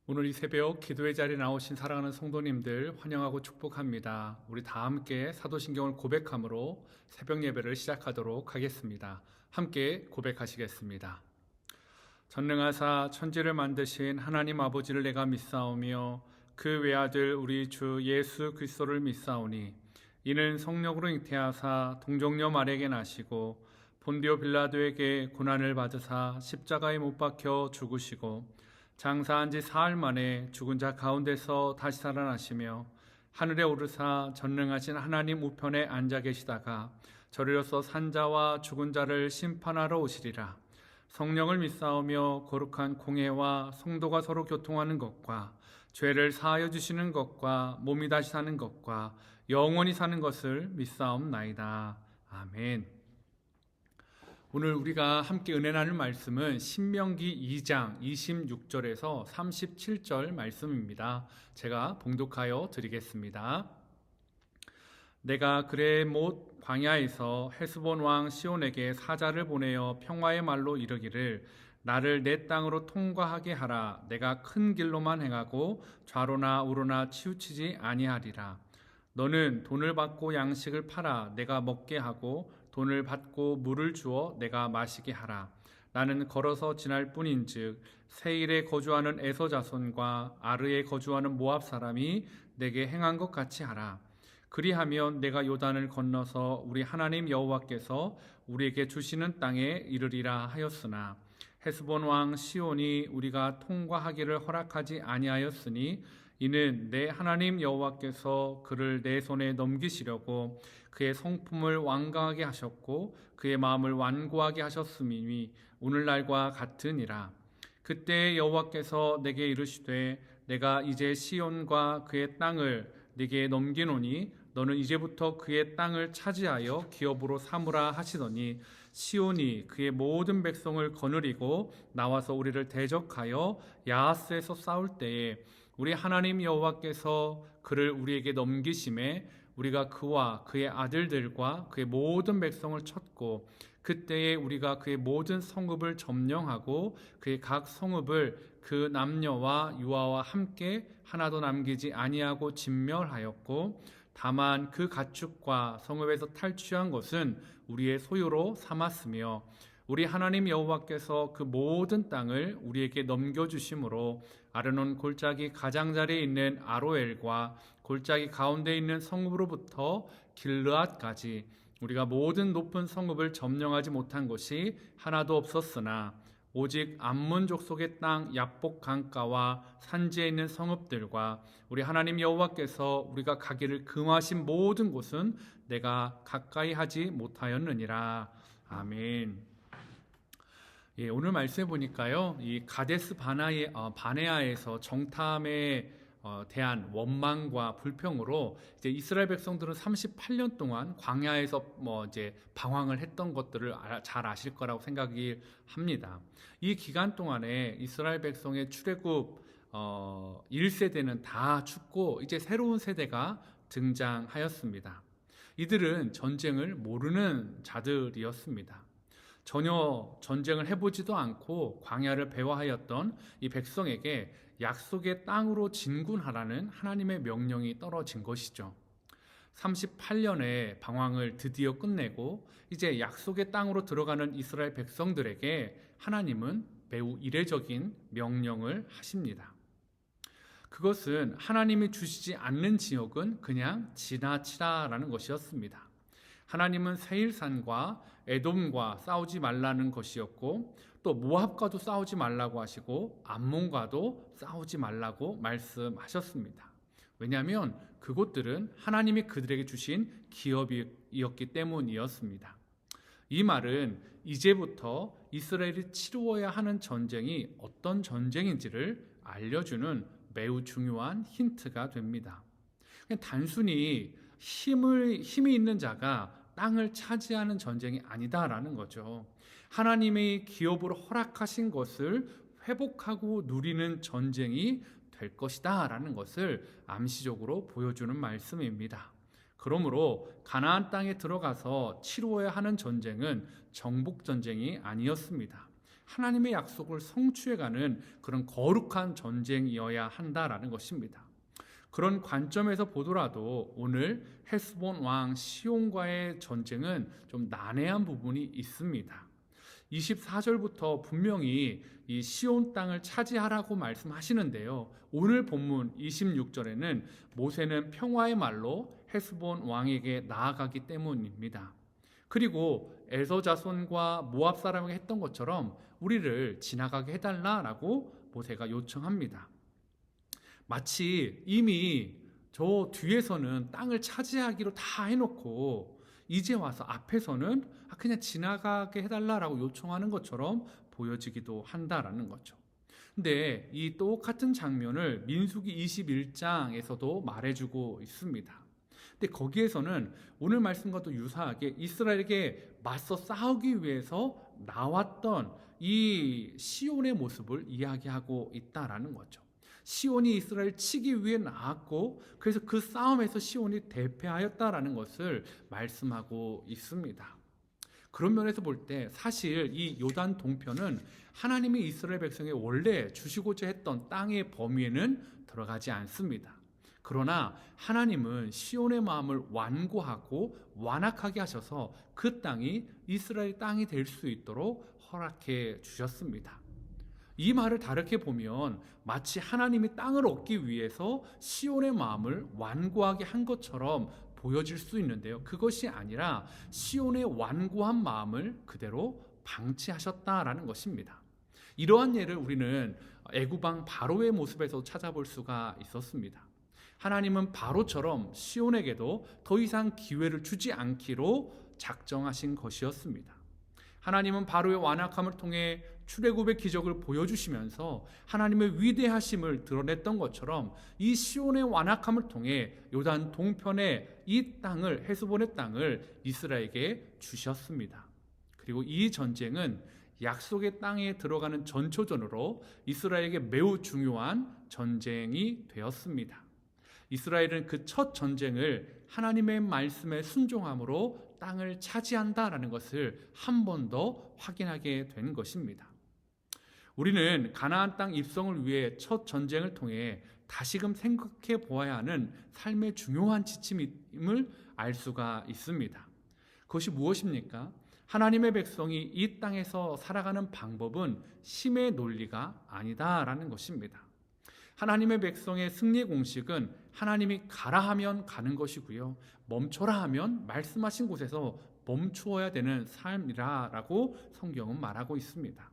오늘 이 새벽 기도의 자리에 나오신 사랑하는 성도님들 환영하고 축복합니다. 우리 다 함께 사도신경을 고백함으로 새벽 예배를 시작하도록 하겠습니다. 함께 고백하시겠습니다. 전능하사 천지를 만드신 하나님 아버지를 내가 믿사오며 그 외아들 우리 주 예수 그리스도를 믿사오니 이는 성령으로 잉태하사 동정녀 마리아에게 나시고 본디오 빌라도에게 고난을 받으사 십자가에 못 박혀 죽으시고 장사한 지 사흘 만에 죽은 자 가운데서 다시 살아나시며 하늘에 오르사 전능하신 하나님 우편에 앉아 계시다가 저리로서 산자와 죽은 자를 심판하러 오시리라. 성령을 믿사오며 거룩한 공회와 성도가 서로 교통하는 것과 죄를 사하여 주시는 것과 몸이 다시 사는 것과 영원히 사는 것을 믿사옵나이다. 아멘. 오늘 우리가 함께 은혜 나눌 말씀은 신명기 2장 26절에서 37절 말씀입니다. 제가 봉독하여 드리겠습니다. 내가 그레 못 광야에서 헤스본 왕 시온에게 사자를 보내어 평화의 말로 이르기를 나를 내 땅으로 통과하게 하라. 내가 큰 길로만 행하고 좌로나 우로나 치우치지 아니하리라. 너는 돈을 받고 양식을 팔아 내가 먹게 하고 돈을 받고 물을 주어 내가 마시게 하라. 나는 걸어서 지날 뿐인즉 세일에 거주하는 에서 자손과 아르에 거주하는 모압 사람이 내게 행한 것 같이 하라. 그리하면 내가 요단을 건너서 우리 하나님 여호와께서 우리에게 주시는 땅에 이르리라 하였으나 헤스본 왕 시온이 우리가 통과하기를 허락하지 아니하였으니 이는 내 하나님 여호와께서 그를 내 손에 넘기시려고 그의 성품을 완강하게 하셨고 그의 마음을 완고하게 하셨음이니 오늘날과 같으니라. 그때 여호와께서 내게 이르시되 내가 이제 시온과 그의 땅을 네게 넘기노니 너는 이제부터 그의 땅을 차지하여 기업으로 삼으라 하시더니 시온이 그의 모든 백성을 거느리고 나와서 우리를 대적하여 야하스에서 싸울 때에 우리 하나님 여호와께서 그를 우리에게 넘기심에 우리가 그와 그의 아들들과 그의 모든 백성을 쳤고 그때에 우리가 그의 모든 성읍을 점령하고 그의 각 성읍을 그 남녀와 유아와 함께 하나도 남기지 아니하고 진멸하였고 다만 그 가축과 성읍에서 탈취한 것은 우리의 소유로 삼았으며 우리 하나님 여호와께서 그 모든 땅을 우리에게 넘겨주심으로 아르논 골짜기 가장자리에 있는 아로엘과 골짜기 가운데 있는 성읍으로부터 길르앗까지 우리가 모든 높은 성읍을 점령하지 못한 것이 하나도 없었으나 오직 암몬 족속의 땅 야복 강가와 산지에 있는 성읍들과 우리 하나님 여호와께서 우리가 가기를 금하신 모든 곳은 내가 가까이 하지 못하였느니라. 아멘. 예, 오늘 말씀해 보니까요, 이 가데스 바네아에서 정탐에 대한 원망과 불평으로 이제 이스라엘 백성들은 38년 동안 광야에서 이제 방황을 했던 것들을 잘 아실 거라고 생각이 합니다. 이 기간 동안에 이스라엘 백성의 출애굽 1세대는 다 죽고 이제 새로운 세대가 등장하였습니다. 이들은 전쟁을 모르는 자들이었습니다. 전혀 전쟁을 해보지도 않고 광야를 배회하였던 이 백성에게 약속의 땅으로 진군하라는 하나님의 명령이 떨어진 것이죠. 38년의 방황을 드디어 끝내고 이제 약속의 땅으로 들어가는 이스라엘 백성들에게 하나님은 매우 이례적인 명령을 하십니다. 그것은 하나님이 주시지 않는 지역은 그냥 지나치라라는 것이었습니다. 하나님은 세일산과 에돔과 싸우지 말라는 것이었고 또 모압과도 싸우지 말라고 하시고 암몬과도 싸우지 말라고 말씀하셨습니다. 왜냐하면 그곳들은 하나님이 그들에게 주신 기업이었기 때문이었습니다. 이 말은 이제부터 이스라엘이 치루어야 하는 전쟁이 어떤 전쟁인지를 알려주는 매우 중요한 힌트가 됩니다. 그냥 단순히 힘이 있는 자가 땅을 차지하는 전쟁이 아니다라는 거죠. 하나님의 기업으로 허락하신 것을 회복하고 누리는 전쟁이 될 것이다 라는 것을 암시적으로 보여주는 말씀입니다. 그러므로 가나안 땅에 들어가서 치루어야 하는 전쟁은 정복 전쟁이 아니었습니다. 하나님의 약속을 성취해가는 그런 거룩한 전쟁이어야 한다라는 것입니다. 그런 관점에서 보더라도 오늘 헤스본 왕 시온과의 전쟁은 좀 난해한 부분이 있습니다. 24절부터 분명히 이 시온 땅을 차지하라고 말씀하시는데요. 오늘 본문 26절에는 모세는 평화의 말로 헤스본 왕에게 나아가기 때문입니다. 그리고 에서 자손과 모압 사람에게 했던 것처럼 우리를 지나가게 해달라라고 모세가 요청합니다. 마치 이미 저 뒤에서는 땅을 차지하기로 다 해놓고 이제 와서 앞에서는 그냥 지나가게 해달라라고 요청하는 것처럼 보여지기도 한다라는 거죠. 근데 이 똑같은 장면을 민수기 21장에서도 말해주고 있습니다. 근데 거기에서는 오늘 말씀과도 유사하게 이스라엘에게 맞서 싸우기 위해서 나왔던 이 시온의 모습을 이야기하고 있다라는 거죠. 시온이 이스라엘 치기 위해 나왔고 그래서 그 싸움에서 시온이 대패하였다라는 것을 말씀하고 있습니다. 그런 면에서 볼 때 사실 이 요단 동편은 하나님이 이스라엘 백성에 원래 주시고자 했던 땅의 범위에는 들어가지 않습니다. 그러나 하나님은 시온의 마음을 완고하고 완악하게 하셔서 그 땅이 이스라엘 땅이 될 수 있도록 허락해 주셨습니다. 이 말을 다르게 보면 마치 하나님이 땅을 얻기 위해서 시온의 마음을 완고하게 한 것처럼 보여질 수 있는데요. 그것이 아니라 시온의 완고한 마음을 그대로 방치하셨다라는 것입니다. 이러한 예를 우리는 애굽왕 바로의 모습에서 찾아볼 수가 있었습니다. 하나님은 바로처럼 시온에게도 더 이상 기회를 주지 않기로 작정하신 것이었습니다. 하나님은 바로의 완악함을 통해 출애굽의 기적을 보여주시면서 하나님의 위대하심을 드러냈던 것처럼 이 시온의 완악함을 통해 요단 동편의 이 땅을, 헤스본의 땅을 이스라엘에게 주셨습니다. 그리고 이 전쟁은 약속의 땅에 들어가는 전초전으로 이스라엘에게 매우 중요한 전쟁이 되었습니다. 이스라엘은 그 첫 전쟁을 하나님의 말씀에 순종함으로 땅을 차지한다라는 것을 한 번 더 확인하게 된 것입니다. 우리는 가나안 땅 입성을 위해 첫 전쟁을 통해 다시금 생각해 보아야 하는 삶의 중요한 지침임을 알 수가 있습니다. 그것이 무엇입니까? 하나님의 백성이 이 땅에서 살아가는 방법은 힘의 논리가 아니다라는 것입니다. 하나님의 백성의 승리의 공식은 하나님이 가라 하면 가는 것이고요, 멈춰라 하면 말씀하신 곳에서 멈추어야 되는 삶이라고 성경은 말하고 있습니다.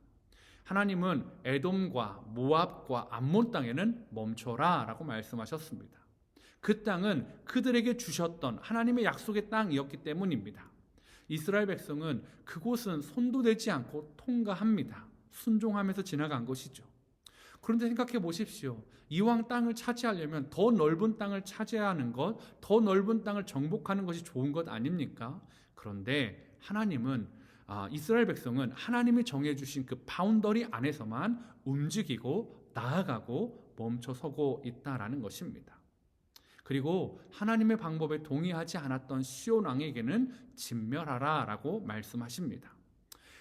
하나님은 에돔과 모압과 암몬 땅에는 멈춰라 라고 말씀하셨습니다. 그 땅은 그들에게 주셨던 하나님의 약속의 땅이었기 때문입니다. 이스라엘 백성은 그곳은 손도 대지 않고 통과합니다. 순종하면서 지나간 것이죠. 그런데 생각해 보십시오. 이왕 땅을 차지하려면 더 넓은 땅을 차지하는 것, 더 넓은 땅을 정복하는 것이 좋은 것 아닙니까? 그런데 하나님은 이스라엘 백성은 하나님이 정해주신 그 바운더리 안에서만 움직이고 나아가고 멈춰서고 있다라는 것입니다. 그리고 하나님의 방법에 동의하지 않았던 시온 왕에게는 진멸하라 라고 말씀하십니다.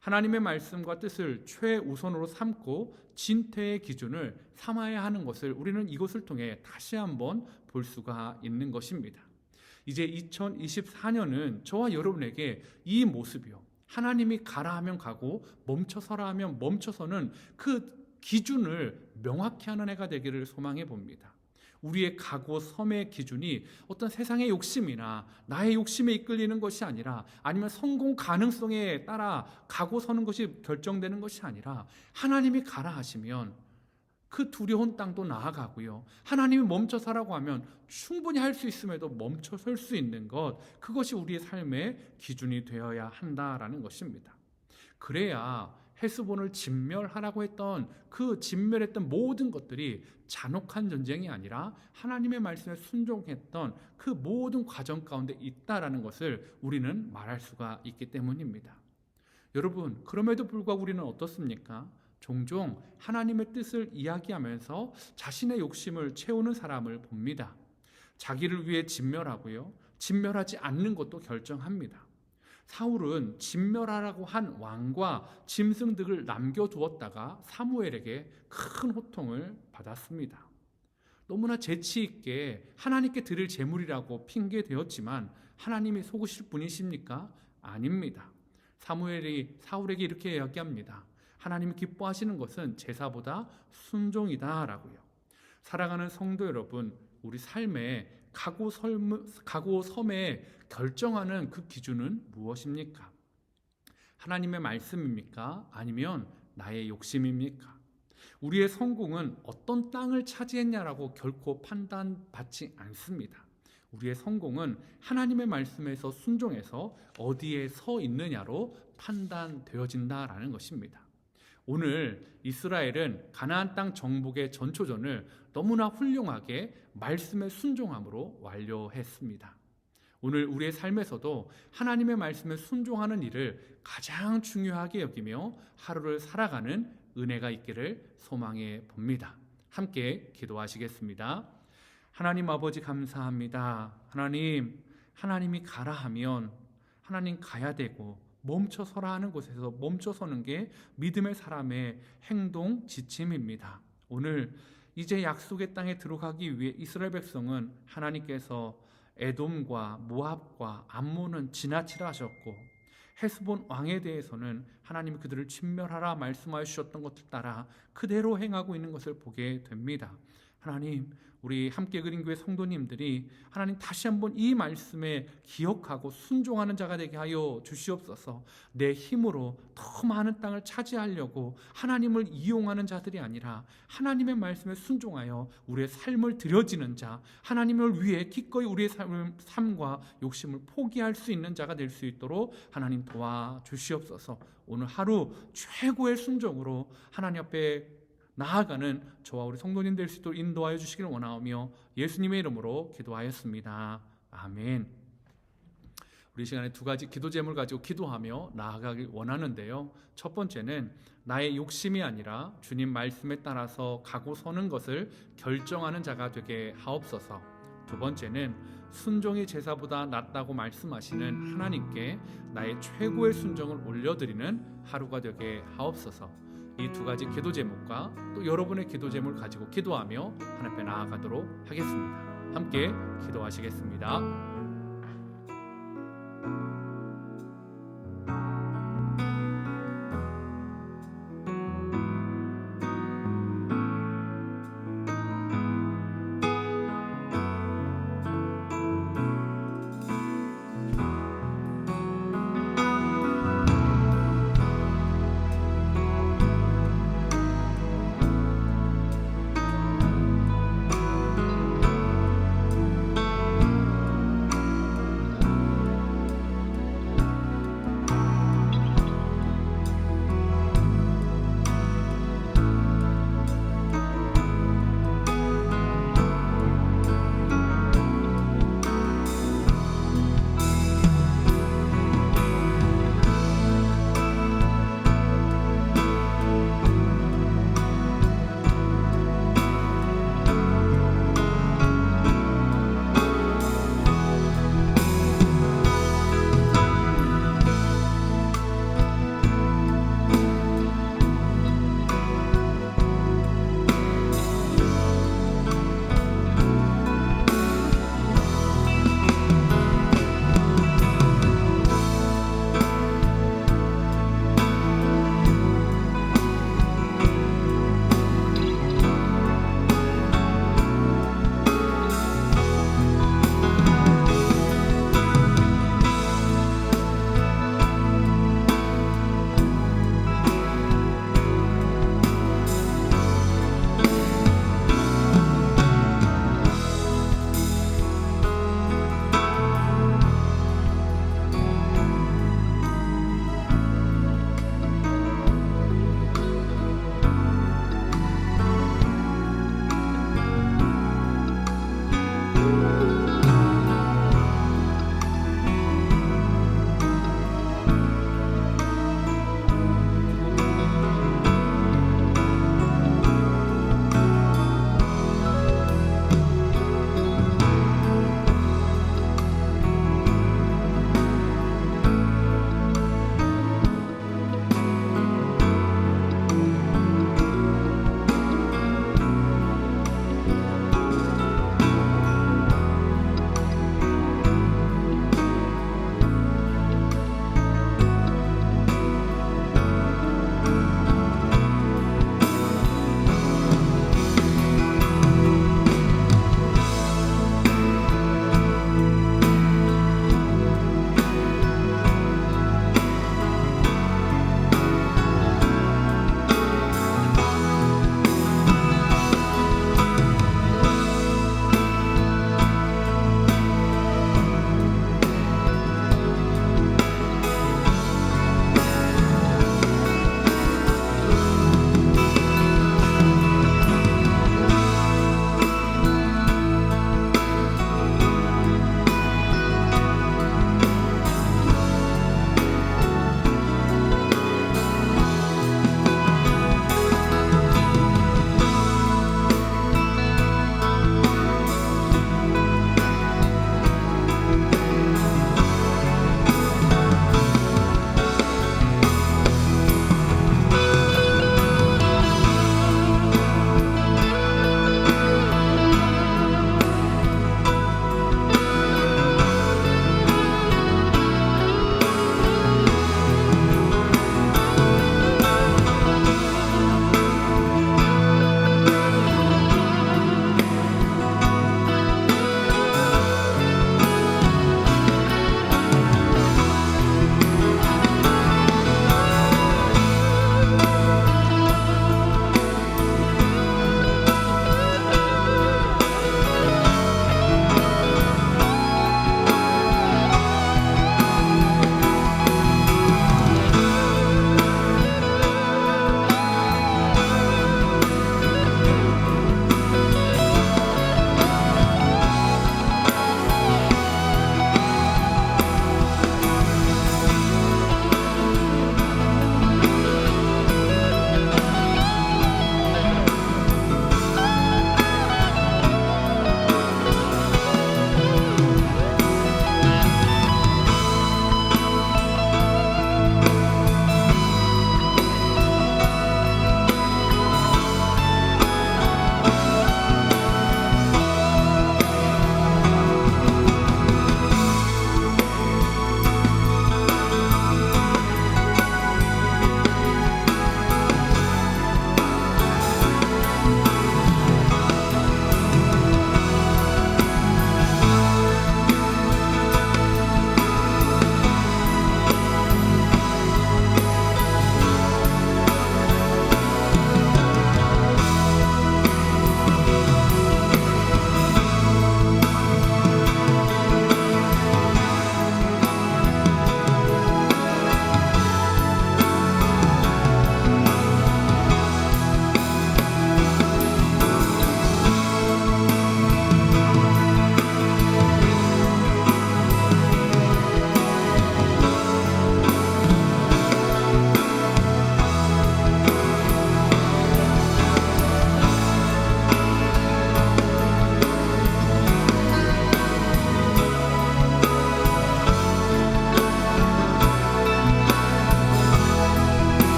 하나님의 말씀과 뜻을 최우선으로 삼고 진퇴의 기준을 삼아야 하는 것을 우리는 이것을 통해 다시 한번 볼 수가 있는 것입니다. 이제 2024년은 저와 여러분에게 이 모습이요, 하나님이 가라 하면 가고 멈춰서라 하면 멈춰서는 그 기준을 명확히 하는 해가 되기를 소망해 봅니다. 우리의 가고 섬의 기준이 어떤 세상의 욕심이나 나의 욕심에 이끌리는 것이 아니라, 아니면 성공 가능성에 따라 가고 서는 것이 결정되는 것이 아니라, 하나님이 가라 하시면 그 두려운 땅도 나아가고요, 하나님이 멈춰서라고 하면 충분히 할 수 있음에도 멈춰 설 수 있는 것, 그것이 우리의 삶의 기준이 되어야 한다라는 것입니다. 그래야 헤스본을 진멸하라고 했던 그 진멸했던 모든 것들이 잔혹한 전쟁이 아니라 하나님의 말씀에 순종했던 그 모든 과정 가운데 있다라는 것을 우리는 말할 수가 있기 때문입니다. 여러분, 그럼에도 불구하고 우리는 어떻습니까? 종종 하나님의 뜻을 이야기하면서 자신의 욕심을 채우는 사람을 봅니다. 자기를 위해 진멸하고요, 진멸하지 않는 것도 결정합니다. 사울은 진멸하라고 한 왕과 짐승들을 남겨두었다가 사무엘에게 큰 호통을 받았습니다. 너무나 재치 있게 하나님께 드릴 제물이라고 핑계대었지만 하나님이 속으실 분이십니까? 아닙니다. 사무엘이 사울에게 이렇게 이야기합니다. 하나님이 기뻐하시는 것은 제사보다 순종이다라고요. 사랑하는 성도 여러분, 우리 삶의 각오 섬에 결정하는 그 기준은 무엇입니까? 하나님의 말씀입니까? 아니면 나의 욕심입니까? 우리의 성공은 어떤 땅을 차지했냐라고 결코 판단받지 않습니다. 우리의 성공은 하나님의 말씀에서 순종해서 어디에 서 있느냐로 판단되어진다라는 것입니다. 오늘 이스라엘은 가나안 땅 정복의 전초전을 너무나 훌륭하게 말씀에 순종함으로 완료했습니다. 오늘 우리의 삶에서도 하나님의 말씀에 순종하는 일을 가장 중요하게 여기며 하루를 살아가는 은혜가 있기를 소망해 봅니다. 함께 기도하시겠습니다. 하나님 아버지 감사합니다. 하나님이 가라 하면 하나님 가야 되고 멈춰서라 하는 곳에서 멈춰서는 게 믿음의 사람의 행동 지침입니다. 오늘 이제 약속의 땅에 들어가기 위해 이스라엘 백성은 하나님께서 에돔과 모압과 암몬은 지나치라 하셨고 헤스본 왕에 대해서는 하나님이 그들을 진멸하라 말씀하여 주셨던 것을 따라 그대로 행하고 있는 것을 보게 됩니다. 하나님, 우리 함께 그린 교회 성도님들이 하나님 다시 한번 이 말씀에 기억하고 순종하는 자가 되게 하여 주시옵소서. 내 힘으로 더 많은 땅을 차지하려고 하나님을 이용하는 자들이 아니라 하나님의 말씀에 순종하여 우리의 삶을 드려지는 자, 하나님을 위해 기꺼이 우리의 삶과 욕심을 포기할 수 있는 자가 될 수 있도록 하나님 도와주시옵소서. 오늘 하루 최고의 순종으로 하나님 앞에 나아가는 저와 우리 성도님 될 수 있도록 인도하여 주시기를 원하오며 예수님의 이름으로 기도하였습니다. 아멘. 우리 시간에 두 가지 기도 제목을 가지고 기도하며 나아가길 원하는데요. 첫 번째는 나의 욕심이 아니라 주님 말씀에 따라서 가고 서는 것을 결정하는 자가 되게 하옵소서. 두 번째는 순종이 제사보다 낫다고 말씀하시는 하나님께 나의 최고의 순종을 올려드리는 하루가 되게 하옵소서. 이 두 가지 기도 제목과 또 여러분의 기도 제목을 가지고 기도하며 하나님 앞에 나아가도록 하겠습니다. 함께 기도하시겠습니다.